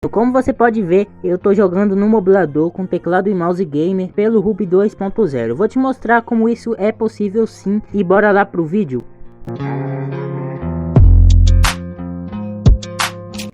Como você pode ver, eu tô jogando no mobilador com teclado e mouse gamer pelo Ruby 2.0. Vou te mostrar como isso é possível sim, e bora lá pro vídeo.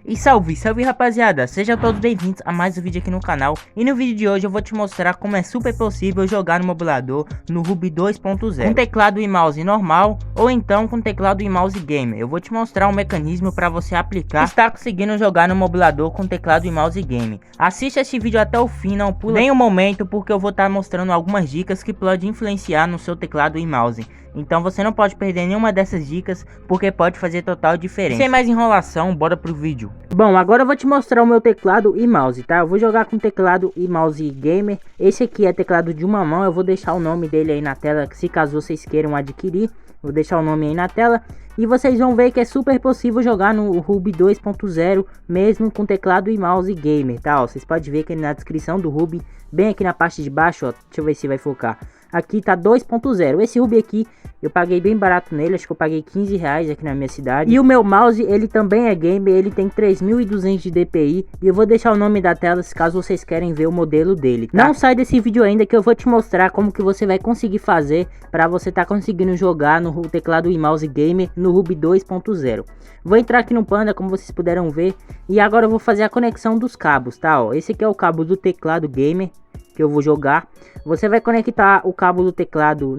E salve rapaziada, sejam todos bem-vindos a mais um vídeo aqui no canal. E no vídeo de hoje eu vou te mostrar como é super possível jogar no mobilador no Ruby 2.0 com teclado e mouse normal ou então com teclado e mouse gamer. Eu vou te mostrar um mecanismo para você aplicar e estar conseguindo jogar no mobilador com teclado e mouse gamer. Assista este vídeo até o fim, não pula nem um momento, porque eu vou estar mostrando algumas dicas que podem influenciar no seu teclado e mouse. Então você não pode perder nenhuma dessas dicas, porque pode fazer total diferença. Sem mais enrolação, bora pro vídeo. Bom, agora eu vou te mostrar o meu teclado e mouse, tá? Eu vou jogar com teclado e mouse gamer. Esse aqui é teclado de uma mão, eu vou deixar o nome dele aí na tela, se caso vocês queiram adquirir. Vou deixar o nome aí na tela. E vocês vão ver que é super possível jogar no Ruby 2.0 mesmo com teclado e mouse gamer, tá? Ó, vocês podem ver que na descrição do Ruby, bem aqui na parte de baixo, ó, deixa eu ver se vai focar. Aqui tá 2.0. Esse Ruby aqui eu paguei bem barato nele, acho que eu paguei 15 reais aqui na minha cidade. E o meu mouse, ele também é gamer, ele tem 3200 de DPI. E eu vou deixar o nome da tela se caso vocês querem ver o modelo dele, tá? Não sai desse vídeo ainda que eu vou te mostrar como que você vai conseguir fazer para você tá conseguindo jogar no teclado e mouse gamer no Ruby 2.0. Vou entrar aqui no Panda, como vocês puderam ver. E agora eu vou fazer a conexão dos cabos, tá? Ó, esse aqui é o cabo do teclado gamer que eu vou jogar. Você vai conectar o cabo do teclado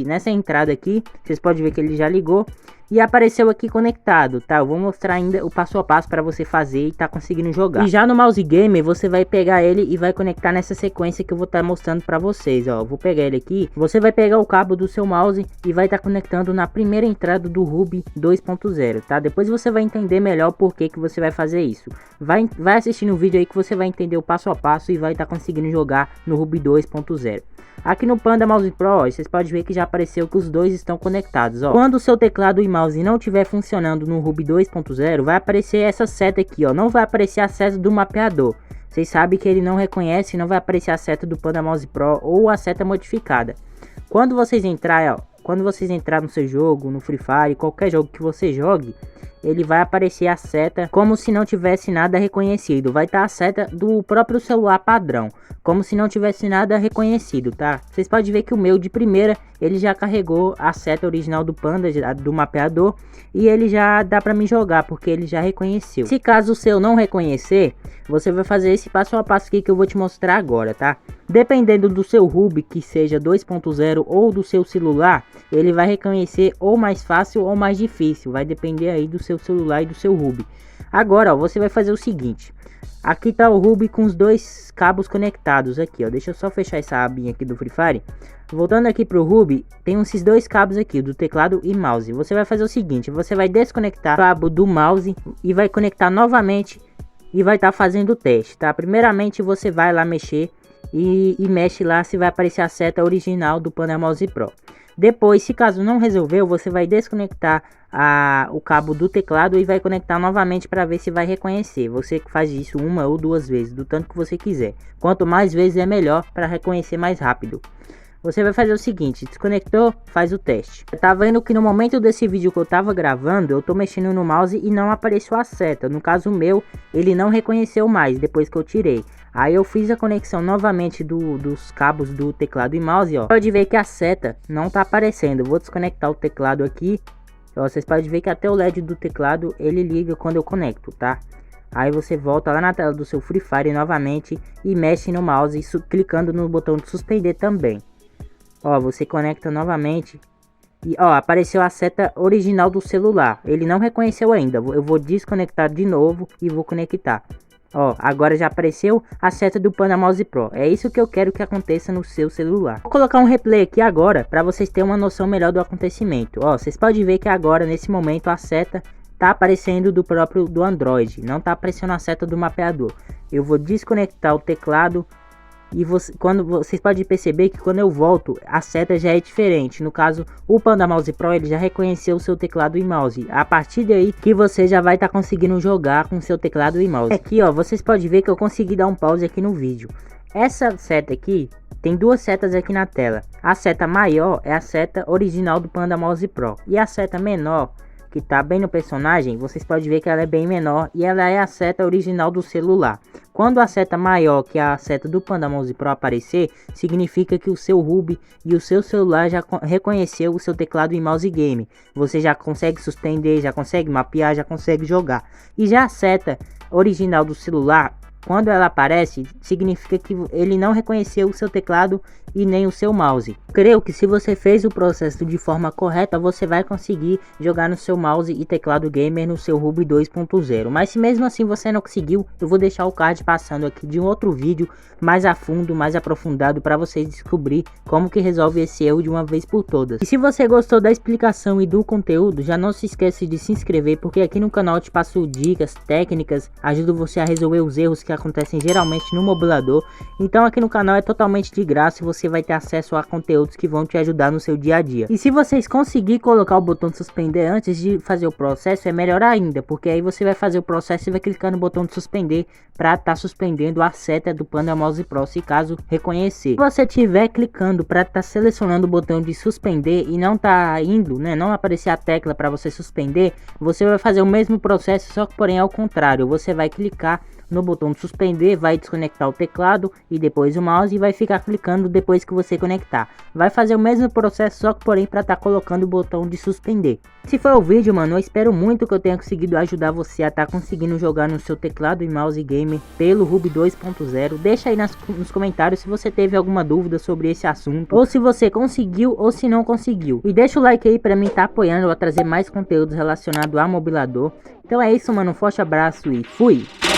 nessa entrada aqui. Vocês podem ver que ele já ligou e apareceu aqui conectado, tá? Eu vou mostrar ainda o passo a passo para você fazer e tá conseguindo jogar. E já no mouse gamer você vai pegar ele e vai conectar nessa sequência que eu vou estar mostrando para vocês, ó. Eu vou pegar ele aqui. Você vai pegar o cabo do seu mouse e vai estar conectando na primeira entrada do Ruby 2.0, tá? Depois você vai entender melhor por que você vai fazer isso. Vai assistindo o vídeo aí que você vai entender o passo a passo e vai estar conseguindo jogar no Ruby 2.0. Aqui no Panda Mouse Pro, ó, vocês podem ver que já apareceu que os dois estão conectados, ó. Quando o seu teclado e mouse não estiver funcionando no Ruby 2.0, vai aparecer essa seta aqui, ó. Não vai aparecer a seta do mapeador. Vocês sabem que ele não reconhece, não vai aparecer a seta do Panda Mouse Pro ou a seta modificada. Quando vocês entrarem, ó, quando vocês entrar no seu jogo, no Free Fire, qualquer jogo que você jogue, ele vai aparecer a seta como se não tivesse nada reconhecido. Vai estar a seta do próprio celular padrão, como se não tivesse nada reconhecido, tá? Vocês podem ver que o meu de primeira, ele já carregou a seta original do Panda, do mapeador, e ele já dá pra me jogar, porque ele já reconheceu. Se caso o seu não reconhecer, você vai fazer esse passo a passo aqui que eu vou te mostrar agora, tá? Dependendo do seu Ruby, que seja 2.0 ou do seu celular, ele vai reconhecer ou mais fácil ou mais difícil. Vai depender aí do seu celular e do seu Ruby. Agora, ó, você vai fazer o seguinte. Aqui tá o Ruby com os dois cabos conectados aqui, ó. Deixa eu só fechar essa abinha aqui do Free Fire. Voltando aqui pro Ruby, tem esses dois cabos aqui, do teclado e mouse. Você vai fazer o seguinte, você vai desconectar o cabo do mouse e vai conectar novamente e vai estar fazendo o teste, tá? Primeiramente você vai lá mexer e mexe lá se vai aparecer a seta original do Panda Mouse Pro. Depois, se caso não resolveu, você vai desconectar o cabo do teclado e vai conectar novamente para ver se vai reconhecer. Você faz isso uma ou duas vezes, do tanto que você quiser. Quanto mais vezes é melhor para reconhecer mais rápido. Você vai fazer o seguinte, desconectou, faz o teste. Eu tava vendo que no momento desse vídeo que eu tava gravando, eu tô mexendo no mouse e não apareceu a seta. No caso meu, ele não reconheceu mais depois que eu tirei. Aí eu fiz a conexão novamente dos cabos do teclado e mouse, ó. Pode ver que a seta não tá aparecendo. Eu vou desconectar o teclado aqui. Ó, vocês podem ver que até o LED do teclado ele liga quando eu conecto, tá? Aí você volta lá na tela do seu Free Fire novamente e mexe no mouse, clicando no botão de suspender também. Ó, você conecta novamente e ó, apareceu a seta original do celular. Ele não reconheceu ainda. Eu vou desconectar de novo e vou conectar. Ó, agora já apareceu a seta do Panda Mouse Pro. É isso que eu quero que aconteça no seu celular. Vou colocar um replay aqui agora para vocês terem uma noção melhor do acontecimento. Ó, vocês podem ver que agora nesse momento a seta tá aparecendo do Android. Não tá aparecendo a seta do mapeador. Eu vou desconectar o teclado. E vocês podem perceber que quando eu volto, a seta já é diferente. No caso, o Panda Mouse Pro ele já reconheceu o seu teclado e mouse. A partir daí que você já vai estar conseguindo jogar com seu teclado e mouse. Aqui, ó, vocês podem ver que eu consegui dar um pause aqui no vídeo. Essa seta aqui, tem duas setas aqui na tela. A seta maior é a seta original do Panda Mouse Pro. E a seta menor que tá bem no personagem, vocês podem ver que ela é bem menor e ela é a seta original do celular. Quando a seta maior que a seta do Panda Mouse Pro aparecer, significa que o seu Ruby e o seu celular já reconheceu o seu teclado e mouse game. Você já consegue suspender, já consegue mapear, já consegue jogar. E já a seta original do celular, quando ela aparece, significa que ele não reconheceu o seu teclado e nem o seu mouse. Creio que se você fez o processo de forma correta, você vai conseguir jogar no seu mouse e teclado gamer no seu Ruby 2.0. Mas se mesmo assim você não conseguiu, eu vou deixar o card passando aqui de um outro vídeo mais a fundo, mais aprofundado, para vocês descobrir como que resolve esse erro de uma vez por todas. E se você gostou da explicação e do conteúdo, já não se esquece de se inscrever, porque aqui no canal eu te passo dicas, técnicas, ajudo você a resolver os erros que acontecem geralmente no mobilador. Então aqui no canal é totalmente de graça e você vai ter acesso a conteúdos que vão te ajudar no seu dia a dia. E se vocês conseguirem colocar o botão de suspender antes de fazer o processo, é melhor ainda, porque aí você vai fazer o processo e vai clicar no botão de suspender para estar suspendendo a seta do Panda Mouse Pro, se caso reconhecer. Se você estiver clicando para estar selecionando o botão de suspender e não tá indo, né, não aparecer a tecla para você suspender, você vai fazer o mesmo processo, só que porém ao contrário. Você vai clicar no botão de suspender, vai desconectar o teclado e depois o mouse e vai ficar clicando depois que você conectar. Vai fazer o mesmo processo, só que porém para estar colocando o botão de suspender. Se foi o vídeo, mano, eu espero muito que eu tenha conseguido ajudar você a estar conseguindo jogar no seu teclado e mouse gamer pelo Ruby 2.0. Deixa aí nos comentários se você teve alguma dúvida sobre esse assunto, ou se você conseguiu ou se não conseguiu. E deixa o like aí para mim estar apoiando a trazer mais conteúdos relacionados a mobilador. Então é isso, mano, um forte abraço e fui!